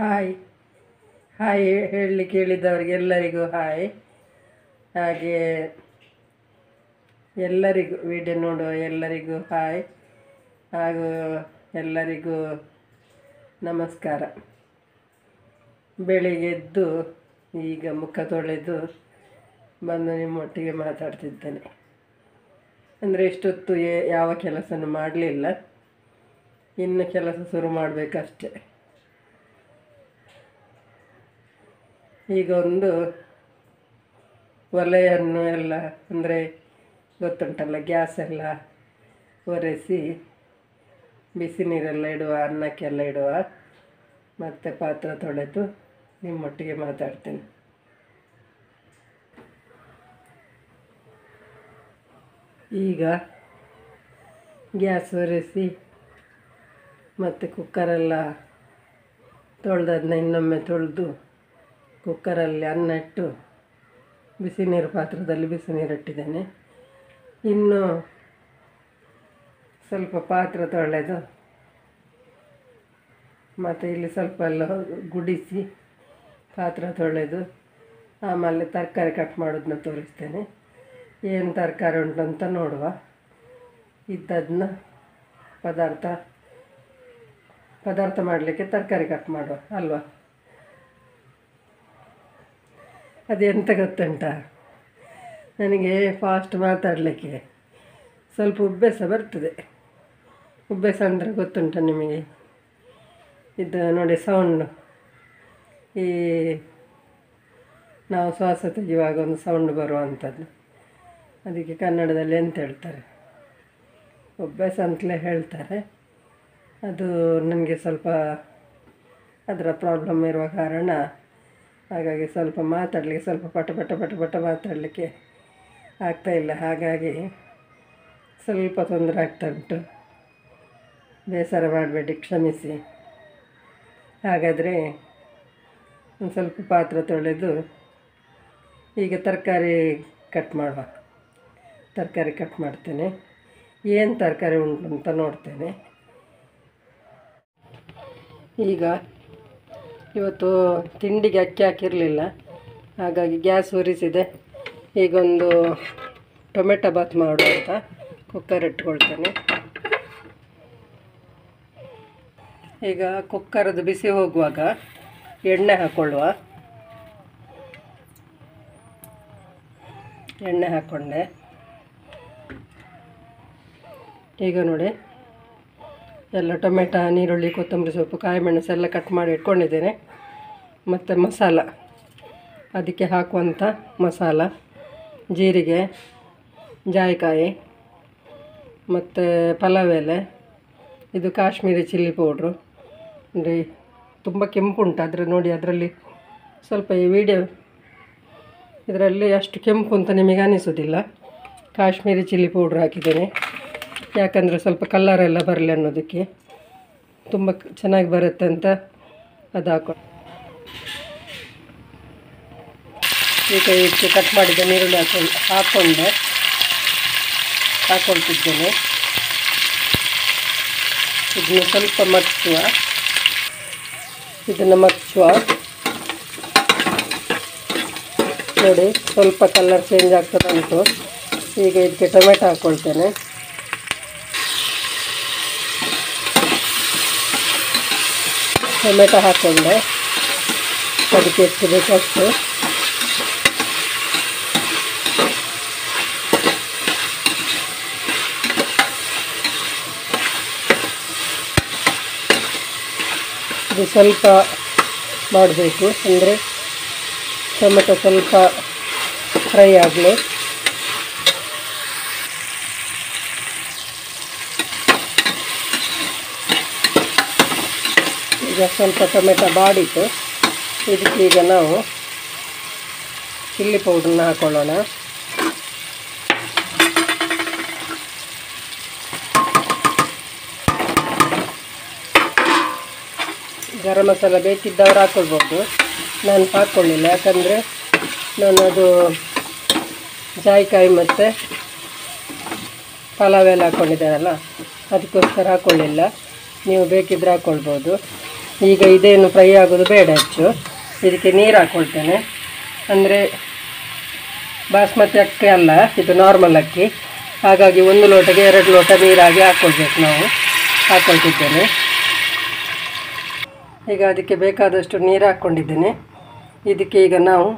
Hi hi ಹೇಳಿ ಕೇಳಿದವರಿಗೆ ಎಲ್ಲರಿಗೂ hi. ಹಾಗೆ ಎಲ್ಲರಿಗೂ ವಿಡಿಯೋ ನೋಡುವ ಎಲ್ಲರಿಗೂ ಹಾಯ್ ಹಾಗೂ ಎಲ್ಲರಿಗೂ ನಮಸ್ಕಾರ. ಬೆಳಿಗ್ಗೆ ಎದ್ದು ಈಗ ಮುಖ ತೊಳೆದು ಬಂದು ನಿಮ್ಮೊಟ್ಟಿಗೆ ಮಾತಾಡ್ತಿದ್ದೇನೆ. ಅಂದರೆ ಇಷ್ಟೊತ್ತು ಯಾವ ಕೆಲಸನೂ ಮಾಡಲಿಲ್ಲ, ಇನ್ನು ಕೆಲಸ ಶುರು ಮಾಡಬೇಕಷ್ಟೆ. ಈಗ ಒಂದು ಒಲೆಯನ್ನು ಎಲ್ಲ ಅಂದರೆ ಗೊತ್ತುಂಟಲ್ಲ, ಗ್ಯಾಸ್ ಎಲ್ಲ ಒರೆಸಿ ಬಿಸಿ ನೀರೆಲ್ಲ ಇಡುವ, ಅನ್ನಕ್ಕೆಲ್ಲ ಇಡುವ, ಮತ್ತು ಪಾತ್ರೆ ತೊಳೆದು ನಿಮ್ಮೊಟ್ಟಿಗೆ ಮಾತಾಡ್ತೇನೆ. ಈಗ ಗ್ಯಾಸ್ ಒರೆಸಿ ಮತ್ತು ಕುಕ್ಕರೆಲ್ಲ ತೊಳೆದದನ್ನ ಇನ್ನೊಮ್ಮೆ ತೊಳೆದು ಕುಕ್ಕರಲ್ಲಿ ಅನ್ನ ಇಟ್ಟು ಬಿಸಿ ನೀರು ಪಾತ್ರದಲ್ಲಿ ಬಿಸಿ ನೀರು ಇಟ್ಟಿದ್ದೇನೆ. ಇನ್ನು ಸ್ವಲ್ಪ ಪಾತ್ರೆ ತೊಳೆದು ಮತ್ತು ಇಲ್ಲಿ ಸ್ವಲ್ಪ ಎಲ್ಲ ಗುಡಿಸಿ ಪಾತ್ರೆ ತೊಳೆದು ಆಮೇಲೆ ತರಕಾರಿ ಕಟ್ ಮಾಡೋದನ್ನ ತೋರಿಸ್ತೇನೆ. ಏನು ತರಕಾರಿ ಉಂಟು ಅಂತ ನೋಡುವ. ಇದ್ದದನ್ನ ಪದಾರ್ಥ ಮಾಡಲಿಕ್ಕೆ ತರಕಾರಿ ಕಟ್ ಮಾಡುವ ಅಲ್ವಾ. ಅದೆಂತ ಗೊತ್ತುಂಟ, ನನಗೆ ಫಾಸ್ಟ್ ಮಾತಾಡಲಿಕ್ಕೆ ಸ್ವಲ್ಪ ಉಬ್ಬೆಸ ಬರ್ತದೆ. ಉಬ್ಬೆಸ ಅಂದರೆ ಗೊತ್ತುಂಟ ನಿಮಗೆ, ಇದು ನೋಡಿ ಸೌಂಡು, ಈ ನಾವು ಶ್ವಾಸ ತೆಗೆಯುವಾಗ ಒಂದು ಸೌಂಡ್ ಬರುವಂಥದ್ದು, ಅದಕ್ಕೆ ಕನ್ನಡದಲ್ಲಿ ಎಂತ ಹೇಳ್ತಾರೆ, ಉಬ್ಬೆಸ ಅಂತಲೇ ಹೇಳ್ತಾರೆ. ಅದು ನನಗೆ ಸ್ವಲ್ಪ ಅದರ ಪ್ರಾಬ್ಲಮ್ ಇರುವ ಕಾರಣ ಹಾಗಾಗಿ ಸ್ವಲ್ಪ ಮಾತಾಡಲಿಕ್ಕೆ ಸ್ವಲ್ಪ ಪಟ ಮಾತಾಡಲಿಕ್ಕೆ ಆಗ್ತಾಯಿಲ್ಲ. ಹಾಗಾಗಿ ಸ್ವಲ್ಪ ತೊಂದರೆ ಆಗ್ತಾ ಉಂಟು, ಬೇಸರ ಮಾಡಬೇಡಿ, ಕ್ಷಮಿಸಿ. ಹಾಗಾದರೆ ಒಂದು ಸ್ವಲ್ಪ ಪಾತ್ರೆ ತೊಳೆದು ಈಗ ತರಕಾರಿ ಕಟ್ ಮಾಡುವ. ತರಕಾರಿ ಕಟ್ ಮಾಡ್ತೇನೆ. ಏನು ತರಕಾರಿ ಉಂಟು ಅಂತ ನೋಡ್ತೇನೆ. ಈಗ ಇವತ್ತು ತಿಂಡಿಗೆ ಅಕ್ಕಿ ಹಾಕಿರಲಿಲ್ಲ, ಹಾಗಾಗಿ ಗ್ಯಾಸ್ ಉರಿಸಿದೆ. ಈಗೊಂದು ಟೊಮೆಟೊ ಬಾತ್ ಮಾಡುವ ಅಂತ ಕುಕ್ಕರ್ ಇಟ್ಕೊಳ್ತೇನೆ. ಈಗ ಕುಕ್ಕರದು ಬಿಸಿ ಹೋಗುವಾಗ ಎಣ್ಣೆ ಹಾಕ್ಕೊಳ್ಳುವ. ಎಣ್ಣೆ ಹಾಕ್ಕೊಂಡೆ. ಈಗ ನೋಡಿ, ಎಲ್ಲ ಟೊಮೆಟೊ, ನೀರುಳ್ಳಿ, ಕೊತ್ತಂಬರಿ ಸೊಪ್ಪು, ಕಾಯಿ ಮೆಣಸು ಎಲ್ಲ ಕಟ್ ಮಾಡಿ ಇಟ್ಕೊಂಡಿದ್ದೇನೆ. ಮತ್ತು ಮಸಾಲ, ಅದಕ್ಕೆ ಹಾಕುವಂಥ ಮಸಾಲ, ಜೀರಿಗೆ, ಜಾಯಿಕಾಯಿ ಮತ್ತು ಪಲಾವ್ ಎಲೆ, ಇದು ಕಾಶ್ಮೀರಿ ಚಿಲ್ಲಿ ಪೌಡ್ರು. ಅಂದರೆ ತುಂಬ ಕೆಂಪುಂಟು, ಆದರೆ ನೋಡಿ ಅದರಲ್ಲಿ ಸ್ವಲ್ಪ ಈ ವಿಡಿಯೋ ಇದರಲ್ಲಿ ಅಷ್ಟು ಕೆಂಪು ಅಂತ ನಿಮಗೆ ಅನಿಸೋದಿಲ್ಲ. ಕಾಶ್ಮೀರಿ ಚಿಲ್ಲಿ ಪೌಡ್ರ್ ಹಾಕಿದ್ದೇನೆ, ಯಾಕಂದರೆ ಸ್ವಲ್ಪ ಕಲ್ಲರೆಲ್ಲ ಬರಲಿ ಅನ್ನೋದಕ್ಕೆ, ತುಂಬ ಚೆನ್ನಾಗಿ ಬರುತ್ತೆ ಅಂತ ಅದು ಈಗ ಇದಕ್ಕೆ ಕಟ್ ಮಾಡಿದ ನೀರುಳ್ಳಿ ಹಾಕ್ಕೊಳ್ತಿದ್ದೇನೆ. ಇದನ್ನು ಸ್ವಲ್ಪ ಮಚ್ಚುವ. ನೋಡಿ ಸ್ವಲ್ಪ ಕಲರ್ ಚೇಂಜ್ ಆಗ್ತದೆ ಉಂಟು. ಈಗ ಇದಕ್ಕೆ ಟೊಮೆಟೊ ಹಾಕ್ಕೊಳ್ತೇನೆ. ಟೊಮೆಟೊ ಹಾಕ್ಕೊಂಡೆ, ಅದಕ್ಕೆ ಎಷ್ಟು ಬೇಕಷ್ಟು. ಇದು ಸ್ವಲ್ಪ ಮಾಡಬೇಕು, ಅಂದರೆ ಟೊಮೆಟೊ ಸ್ವಲ್ಪ ಫ್ರೈ ಆಗಲಿ. ಈಗ ಸ್ವಲ್ಪ ಟೊಮೆಟೊ ಬಾಡಿತು. ಇದಕ್ಕೆ ಈಗ ನಾವು ಚಿಲ್ಲಿ ಪೌಡ್ರನ್ನ ಹಾಕ್ಕೊಳ್ಳೋಣ. ಗರಂ ಮಸಾಲ ಬೇಕಿದ್ದವರು ಹಾಕ್ಕೊಳ್ಬೋದು, ನಾನು ಹಾಕ್ಕೊಳ್ಳಿಲ್ಲ. ಯಾಕಂದರೆ ನಾನು ಅದು ಜಾಯಿಕಾಯಿ ಮತ್ತು ಪಲಾವ್ ಎಲ್ಲ ಹಾಕ್ಕೊಂಡಿದ್ದೇನಲ್ಲ, ಅದಕ್ಕೋಸ್ಕರ ಹಾಕ್ಕೊಳ್ಳಿಲ್ಲ. ನೀವು ಬೇಕಿದ್ರೆ ಹಾಕ್ಕೊಳ್ಬೋದು. ಈಗ ಇದೇನು ಫ್ರೈ ಆಗೋದು ಬೇಡ ಹೆಚ್ಚು. ಇದಕ್ಕೆ ನೀರು ಹಾಕ್ಕೊಳ್ತೇನೆ. ಅಂದರೆ ಬಾಸ್ಮತಿ ಅಕ್ಕಿ ಅಲ್ಲ, ಇದು ನಾರ್ಮಲ್ ಅಕ್ಕಿ. ಹಾಗಾಗಿ 1 ಲೋಟಕ್ಕೆ 2 ಲೋಟ ನೀರಾಗಿ ಹಾಕ್ಕೊಳ್ಬೇಕು. ನಾವು ಹಾಕ್ಕೊಳ್ತಿದ್ದೇನೆ. ಈಗ ಅದಕ್ಕೆ ಬೇಕಾದಷ್ಟು ನೀರು ಹಾಕ್ಕೊಂಡಿದ್ದೇನೆ. ಇದಕ್ಕೆ ಈಗ ನಾವು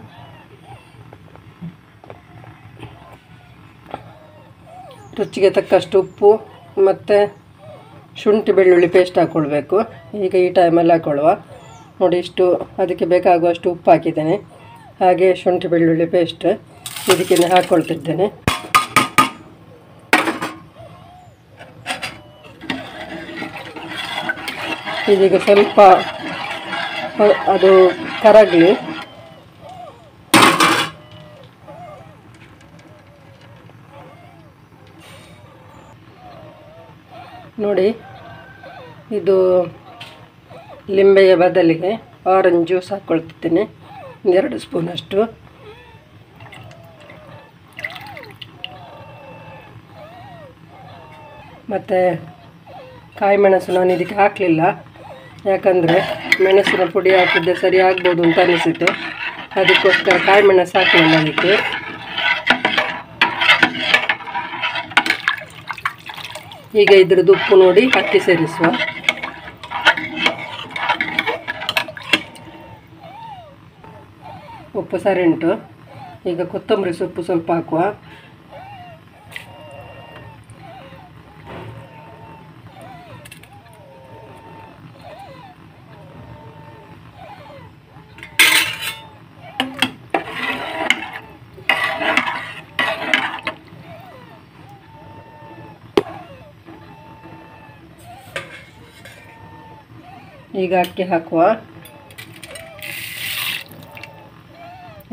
ರುಚಿಗೆ ತಕ್ಕಷ್ಟು ಉಪ್ಪು ಮತ್ತು ಶುಂಠಿ ಬೆಳ್ಳುಳ್ಳಿ ಪೇಸ್ಟ್ ಹಾಕ್ಕೊಳ್ಬೇಕು. ಈಗ ಈ ಟೈಮಲ್ಲಿ ಹಾಕ್ಕೊಳ್ಳುವ. ನೋಡಿ, ಇಷ್ಟು ಅದಕ್ಕೆ ಬೇಕಾಗುವಷ್ಟು ಉಪ್ಪು ಹಾಕಿದ್ದೇನೆ. ಹಾಗೆ ಶುಂಠಿ ಬೆಳ್ಳುಳ್ಳಿ ಪೇಸ್ಟ್ ಇದಕ್ಕೆ ಹಾಕ್ಕೊಳ್ತಿದ್ದೇನೆ. ಇದೀಗ ಸ್ವಲ್ಪ ಅದು ಕರಗಲಿ. ನೋಡಿ, ಇದು ಲಿಂಬೆಯ ಬದಲಿಗೆ ಆರೆಂಜ್ ಜ್ಯೂಸ್ ಹಾಕ್ಕೊಳ್ತಿದ್ದೇನೆ, 2 ಸ್ಪೂನಷ್ಟು. ಮತ್ತು ಕಾಯಿ ಮೆಣಸು ನಾನು ಇದಕ್ಕೆ ಹಾಕಲಿಲ್ಲ, ಯಾಕಂದರೆ ಮೆಣಸಿನ ಪುಡಿ ಹಾಕಿದ್ದೆ ಸರಿ ಆಗ್ಬೋದು ಅಂತ ಅನಿಸಿತು. ಅದಕ್ಕೋಸ್ಕರ ಕಾಯಿ ಮೆಣಸು ಹಾಕಲಿಲ್ಲ ಅದಕ್ಕೆ. ಈಗ ಇದ್ರದ್ದು ಉಪ್ಪು ನೋಡಿ ಅಕ್ಕಿ ಸೇರಿಸುವ. ಉಪ್ಪು ಸರಿ ಉಂಟು. ಈಗ ಕೊತ್ತಂಬರಿ ಸೊಪ್ಪು ಸ್ವಲ್ಪ ಹಾಕುವ. ಈಗ ಅಕ್ಕಿ ಹಾಕುವ.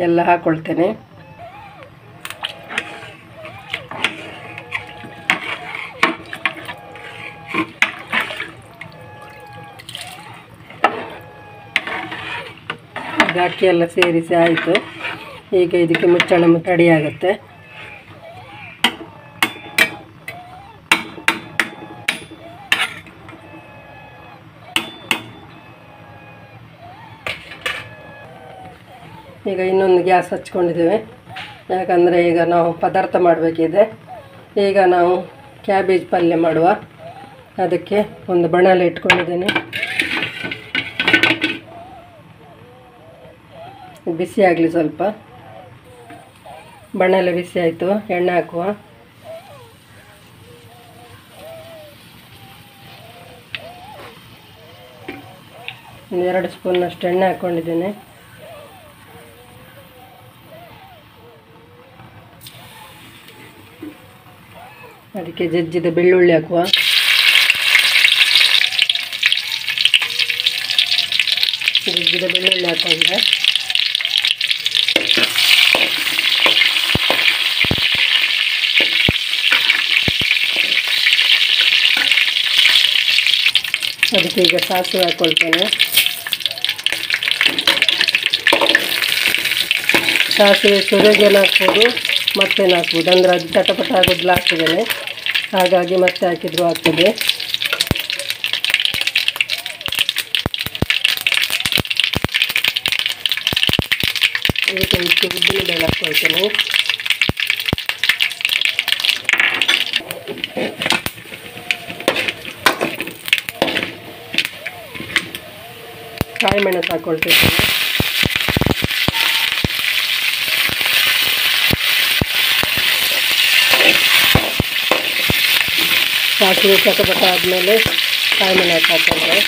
ಎಲ್ಲ ಹಾಕ್ಕೊಳ್ತೇನೆ. ಈಗ ಅಕ್ಕಿ ಎಲ್ಲ ಸೇರಿಸಿ ಆಯಿತು. ಈಗ ಇದಕ್ಕೆ ಮುಚ್ಚಳ ರೆಡಿ ಆಗುತ್ತೆ. ಈಗ ಇನ್ನೊಂದು ಗ್ಯಾಸ್ ಹಚ್ಕೊಂಡಿದ್ದೇವೆ, ಯಾಕಂದರೆ ಈಗ ನಾವು ಪದಾರ್ಥ ಮಾಡಬೇಕಿದೆ. ಈಗ ನಾವು ಕ್ಯಾಬೇಜ್ ಪಲ್ಯ ಮಾಡುವ. ಅದಕ್ಕೆ ಒಂದು ಬಾಣಲೆ ಇಟ್ಕೊಂಡಿದ್ದೇನೆ. ಬಿಸಿ ಆಗಲಿ ಸ್ವಲ್ಪ. ಬಾಣಲೆ ಬಿಸಿ ಆಯಿತು, ಎಣ್ಣೆ ಹಾಕುವ. ಒಂದು 2 ಸ್ಪೂನಷ್ಟು ಎಣ್ಣೆ ಹಾಕ್ಕೊಂಡಿದ್ದೇನೆ. ಅದಕ್ಕೆ ಜಜ್ಜಿದ ಬೆಳ್ಳುಳ್ಳಿ ಹಾಕುವ. ಜಜ್ಜಿದ ಬೆಳ್ಳುಳ್ಳಿ ಹಾಕೊಂಡ್ರೆ ಅದಕ್ಕೆ ಈಗ ಸಾಸಿವೆ ಹಾಕ್ಕೊಳ್ತೇನೆ. ಸಾಸಿವೆ ಸುರಿಗೆಲ್ಲ ಹಾಕ್ಬೋದು, ಮತ್ತೇನು ಹಾಕ್ಬೋದು. ಅಂದರೆ ಅದು ಚಟಪಟ ಆಗೋದು ಹಾಕ್ತಿದ್ದೇನೆ, ಹಾಗಾಗಿ ಮತ್ತೆ ಹಾಕಿದರೂ ಆಗ್ತದೆ. ಇದಕ್ಕೆ ಉದ್ದಿನ ಬೇಳೆ ಹಾಕ್ಕೊಳ್ತೇನೆ. ಕಾಯಿ ಮೆಣಸು ಹಾಕ್ಕೊಳ್ತಿದ್ದೇನೆ. ಸಾಸಿವೆ ಚಟಪಟ ಆದಮೇಲೆ ಕಾಯಿ ಮೆಣಸು ಹಾಕ್ಕೊಂಡ್ರೆ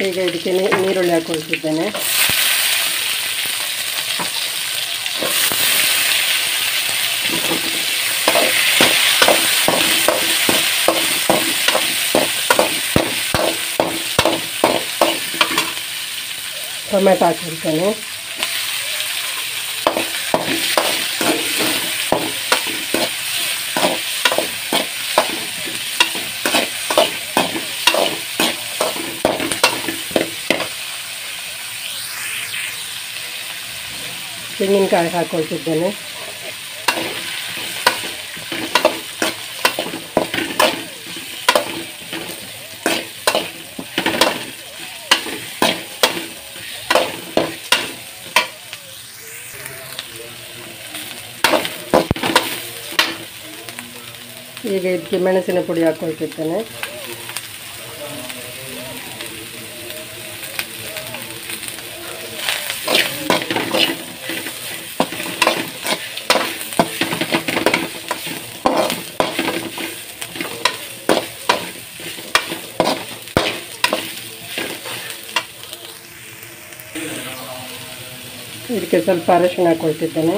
ಈಗ ಇದಕ್ಕೆ ನೀರುಳ್ಳಿ ಹಾಕ್ಕೊಳ್ತಿದ್ದೇನೆ. ಟೊಮೆಟೊ ಹಾಕ್ಬಿಡ್ತೇನೆ. ತೆಂಗಿನಕಾಯಿ ಹಾಕ್ಕೊಳ್ತಿದ್ದೇನೆ. ಈಗ ಇದಕ್ಕೆ ಮೆಣಸಿನ ಪುಡಿ ಹಾಕ್ಕೊಳ್ತಿದ್ದೇನೆ. ಇದಕ್ಕೆ ಸ್ವಲ್ಪ ಅರಿಶಿಣ ಹಾಕ್ಕೊಳ್ತಿದ್ದೇನೆ.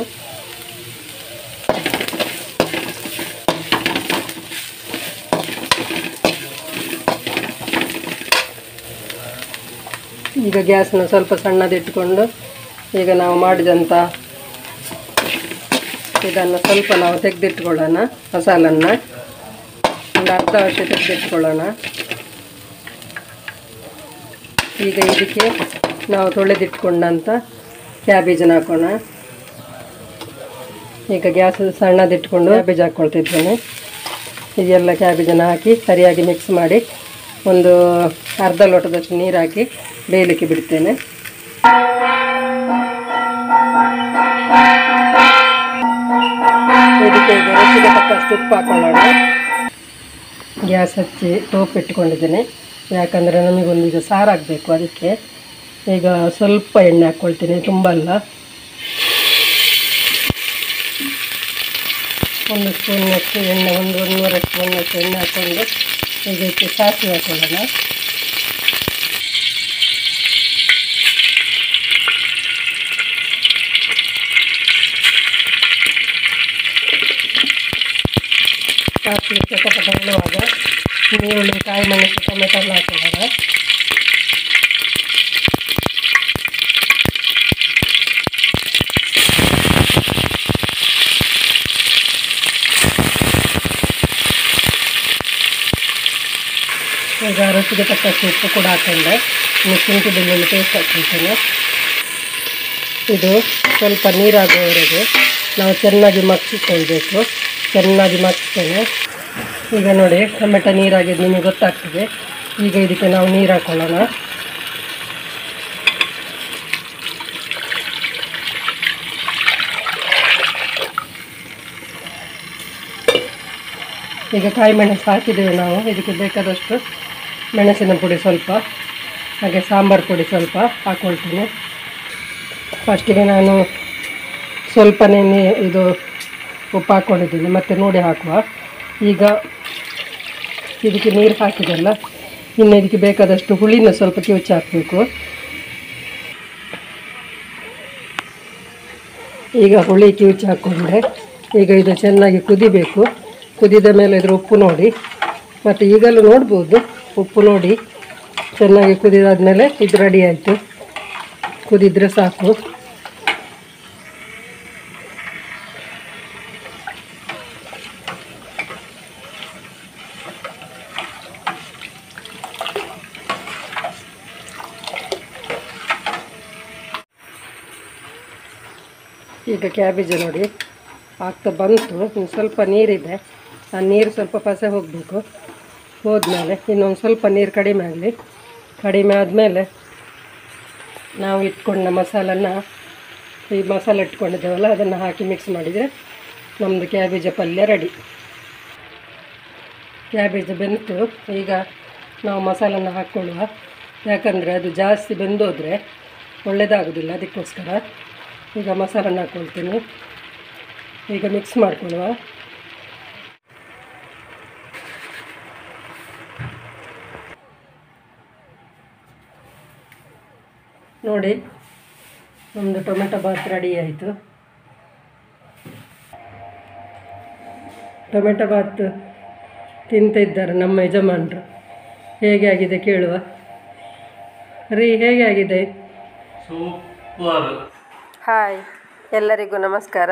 ಈಗ ಗ್ಯಾಸ್ನ ಸ್ವಲ್ಪ ಸಣ್ಣದಿಟ್ಕೊಂಡು ಈಗ ನಾವು ಮಾಡಿದಂಥ ಇದನ್ನು ಸ್ವಲ್ಪ ನಾವು ತೆಗೆದಿಟ್ಕೊಳ್ಳೋಣ. ಮಸಾಲನ್ನು ಒಂದು ಅರ್ಧ ವರ್ಷ ತೆಗೆದಿಟ್ಕೊಳ್ಳೋಣ. ಈಗ ಇದಕ್ಕೆ ನಾವು ತೊಳೆದಿಟ್ಕೊಂಡಂಥ ಕ್ಯಾಬೇಜನ್ನು ಹಾಕೋಣ. ಈಗ ಗ್ಯಾಸ್ ಸಣ್ಣದಿಟ್ಕೊಂಡು ಕ್ಯಾಬೇಜ್ ಹಾಕ್ಕೊಳ್ತಿದ್ದೇನೆ. ಇದೆಲ್ಲ ಕ್ಯಾಬೇಜನ್ನು ಹಾಕಿ ಸರಿಯಾಗಿ ಮಿಕ್ಸ್ ಮಾಡಿ ಒಂದು ಅರ್ಧ ಲೋಟದಷ್ಟು ನೀರು ಹಾಕಿ ಬೇಯಲಿಕ್ಕೆ ಬಿಡ್ತೇನೆ. ಇದಕ್ಕೆ ಈಗ ರುಚಿಗೆ ತಕ್ಕಷ್ಟು ಉಪ್ಪು ಹಾಕೊಳ್ಳೋಣ. ಗ್ಯಾಸ್ ಹಚ್ಚಿ ಟೋಪ್ ಇಟ್ಕೊಂಡಿದ್ದೇನೆ, ಯಾಕಂದರೆ ನಮಗೊಂದು ಈಗ ಸಾರಾಗಬೇಕು. ಅದಕ್ಕೆ ಈಗ ಸ್ವಲ್ಪ ಎಣ್ಣೆ ಹಾಕ್ಕೊಳ್ತೀನಿ, ತುಂಬ ಅಲ್ಲ. 1 ಸ್ಪೂನ್ನಷ್ಟು ಎಣ್ಣೆ, 1-1.5 ಸ್ಪೂನ್ನಷ್ಟು ಎಣ್ಣೆ ಹಾಕ್ಕೊಂಡು ಇದಕ್ಕೆ ಸಾಸಿವೆ ಹಾಕೊಳ್ಳೋಣ. ಸಾಸಿವೆ ಚಟಪಟ ಹೇಳುವಾಗ ಈರುಳ್ಳಿ, ಕಾಯಿ ಮೆಣಸು, ಟೊಮೆಟೊ ಎಲ್ಲ ಹಾಕೊಳ್ಳೋಣ. ಈಗ ರುಚಿಗೆ ತಕ್ಕಷ್ಟು ಉಪ್ಪು ಕೂಡ ಹಾಕೊಂಡೆ. ಶುಂಠಿ ಬೆಳ್ಳುಳ್ಳಿ ಪೇಸ್ಟ್ ಹಾಕ್ಕೊಳ್ತೇನೆ. ಇದು ಸ್ವಲ್ಪ ನೀರಾಗುವವರೆಗೆ ನಾವು ಚೆನ್ನಾಗಿ ಮಗ್ಚಿಕೊಳ್ಬೇಕು. ಚೆನ್ನಾಗಿ ಮಗ್ಸ್ತೇನೆ. ಈಗ ನೋಡಿ ಟೊಮೆಟೊ ನೀರಾಗಿದ್ದು ನಿಮಗೆ ಗೊತ್ತಾಗ್ತದೆ. ಈಗ ಇದಕ್ಕೆ ನಾವು ನೀರು ಹಾಕ್ಕೊಳ್ಳೋಣ. ಈಗ ಕಾಯಿ ಮೆಣಸು ಹಾಕಿದ್ದೇವೆ ನಾವು. ಇದಕ್ಕೆ ಬೇಕಾದಷ್ಟು ಮೆಣಸಿನ ಪುಡಿ ಸ್ವಲ್ಪ, ಹಾಗೆ ಸಾಂಬಾರು ಪುಡಿ ಸ್ವಲ್ಪ ಹಾಕ್ಕೊಳ್ತೀನಿ. ಫಸ್ಟಿಗೆ ನಾನು ಸ್ವಲ್ಪನೇ ಇದು ಉಪ್ಪು ಹಾಕ್ಕೊಂಡಿದ್ದೀನಿ, ಮತ್ತು ನೋಡಿ ಹಾಕುವ. ಈಗ ಇದಕ್ಕೆ ನೀರು ಹಾಕಿದೆಲ್ಲ, ಇನ್ನು ಇದಕ್ಕೆ ಬೇಕಾದಷ್ಟು ಹುಳಿನ ಸ್ವಲ್ಪ ಕಿವುಚಿ ಹಾಕಬೇಕು. ಈಗ ಹುಳಿ ಕಿವುಚಿ ಹಾಕ್ಕೊಂಡ್ರೆ ಈಗ ಇದು ಚೆನ್ನಾಗಿ ಕುದಿಬೇಕು. ಕುದಿದ ಮೇಲೆ ಇದ್ರ ಉಪ್ಪು ನೋಡಿ, ಮತ್ತು ಈಗಲೂ ನೋಡ್ಬೋದು ಉಪ್ಪು ನೋಡಿ. ಚೆನ್ನಾಗಿ ಕುದಿದಾದ್ಮೇಲೆ ಇದು ರೆಡಿ ಆಯಿತು. ಕುದಿದ್ರೆ ಸಾಕು. ಈಗ ಕ್ಯಾಬೇಜ್ ನೋಡಿ ಆಗ್ತಾ ಬಂತು. ಇನ್ನು ಸ್ವಲ್ಪ ನೀರಿದೆ, ಆ ನೀರು ಸ್ವಲ್ಪ ಪಸೆ ಹೋಗಬೇಕು. ಹೋದ್ಮೇಲೆ ಇನ್ನೊಂದು ಸ್ವಲ್ಪ ನೀರು ಕಡಿಮೆ ಆಗಲಿ. ಕಡಿಮೆ ಆದಮೇಲೆ ನಾವು ಇಟ್ಕೊಂಡ ಮಸಾಲನ್ನು, ಈ ಮಸಾಲೆ ಇಟ್ಕೊಂಡಿದ್ದೇವಲ್ಲ ಅದನ್ನು ಹಾಕಿ ಮಿಕ್ಸ್ ಮಾಡಿದರೆ ನಮ್ಮದು ಕ್ಯಾಬೇಜ್ ಪಲ್ಯ ರೆಡಿ. ಕ್ಯಾಬೇಜ್ ಬೆಂತು. ಈಗ ನಾವು ಮಸಾಲನ್ನು ಹಾಕ್ಕೊಳ್ಳುವ, ಯಾಕಂದರೆ ಅದು ಜಾಸ್ತಿ ಬೆಂದೋದ್ರೆ ಒಳ್ಳೆಯದಾಗೋದಿಲ್ಲ. ಅದಕ್ಕೋಸ್ಕರ ಈಗ ಮಸಾಲನ್ನು ಹಾಕ್ಕೊಳ್ತೀನಿ. ಈಗ ಮಿಕ್ಸ್ ಮಾಡಿಕೊಳ್ಳುವ. ನೋಡಿ ನಮ್ಮದು ಟೊಮೆಟೊ ಬಾತ್ ರೆಡಿ ಆಯಿತು. ಟೊಮೆಟೊ ಬಾತ್ ತಿಂತಿದ್ದಾರೆ ನಮ್ಮ ಯಜಮಾನರು. ಹೇಗೆ ಆಗಿದೆ ಕೇಳುವ ರೀ, ಹೇಗೆ ಆಗಿದೆ? ಸೂಪರ್. ಹಾಯ್, ಎಲ್ಲರಿಗೂ ನಮಸ್ಕಾರ.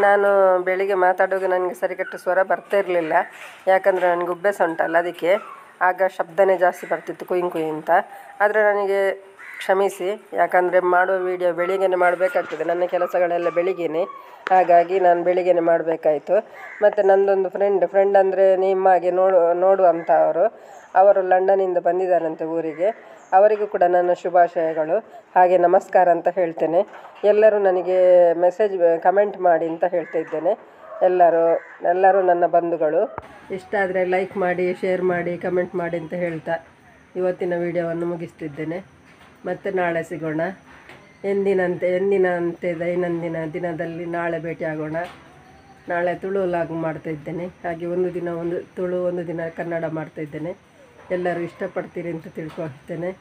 ನಾನು ಬೆಳಿಗ್ಗೆ ಮಾತಾಡುವಾಗ ನನಗೆ ಸರಿಕಟ್ಟು ಸ್ವರ ಬರ್ತಾ ಇರಲಿಲ್ಲ, ಯಾಕಂದರೆ ನನಗೆ ಉಬ್ಬೆಸ ಉಂಟಲ್ಲ, ಅದಕ್ಕೆ ಆಗ ಶಬ್ದನೇ ಜಾಸ್ತಿ ಬರ್ತಿತ್ತು, ಕುಯ್ ಕುಯ್ ಅಂತ. ಆದರೆ ನನಗೆ ಕ್ಷಮಿಸಿ, ಯಾಕಂದರೆ ಮಾಡುವ ವಿಡಿಯೋ ಬೆಳಿಗ್ಗೆನೇ ಮಾಡಬೇಕಾಗ್ತದೆ. ನನ್ನ ಕೆಲಸಗಳೆಲ್ಲ ಬೆಳಿಗ್ಗೆನೇ, ಹಾಗಾಗಿ ನಾನು ಬೆಳಿಗ್ಗೆನೇ ಮಾಡಬೇಕಾಯಿತು. ಮತ್ತು ನನ್ನದೊಂದು ಫ್ರೆಂಡ್ ಅಂದರೆ ನಿಮ್ಮಾಗೆ ನೋಡುವಂಥ ಅವರು ಲಂಡನ್ನಿಂದ ಬಂದಿದ್ದಾರಂತೆ ಊರಿಗೆ. ಅವರಿಗೂ ಕೂಡ ನನ್ನ ಶುಭಾಶಯಗಳು, ಹಾಗೆ ನಮಸ್ಕಾರ ಅಂತ ಹೇಳ್ತೇನೆ. ಎಲ್ಲರೂ ನನಗೆ ಕಮೆಂಟ್ ಮಾಡಿ ಅಂತ ಹೇಳ್ತಾ ಇದ್ದೇನೆ. ಎಲ್ಲರೂ ನನ್ನ ಬಂಧುಗಳು. ಇಷ್ಟ ಆದರೆ ಲೈಕ್ ಮಾಡಿ, ಶೇರ್ ಮಾಡಿ, ಕಮೆಂಟ್ ಮಾಡಿ ಅಂತ ಹೇಳ್ತಾ ಇವತ್ತಿನ ವಿಡಿಯೋವನ್ನು ಮುಗಿಸ್ತಿದ್ದೇನೆ. ಮತ್ತೆ ನಾಳೆ ಸಿಗೋಣ. ಎಂದಿನಂತೆ ದೈನಂದಿನ ದಿನದಲ್ಲಿ ನಾಳೆ ಭೇಟಿಯಾಗೋಣ. ನಾಳೆ ತುಳು ಲಾಗ್ ಮಾಡ್ತಾಯಿದ್ದೇನೆ. ಹಾಗೆ ಒಂದು ದಿನ ತುಳು, ಒಂದು ದಿನ ಕನ್ನಡ ಮಾಡ್ತಾಯಿದ್ದೇನೆ. ಎಲ್ಲರೂ ಇಷ್ಟಪಡ್ತೀರಿ ಅಂತ ತಿಳ್ಕೊಳ್ತೇನೆ.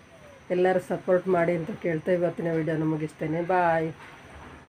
ಎಲ್ಲರೂ ಸಪೋರ್ಟ್ ಮಾಡಿ ಅಂತ ಕೇಳ್ತಾ ಇವತ್ತಿನ ವಿಡಿಯೋನ ಮುಗಿಸ್ತೇನೆ. ಬಾಯ್.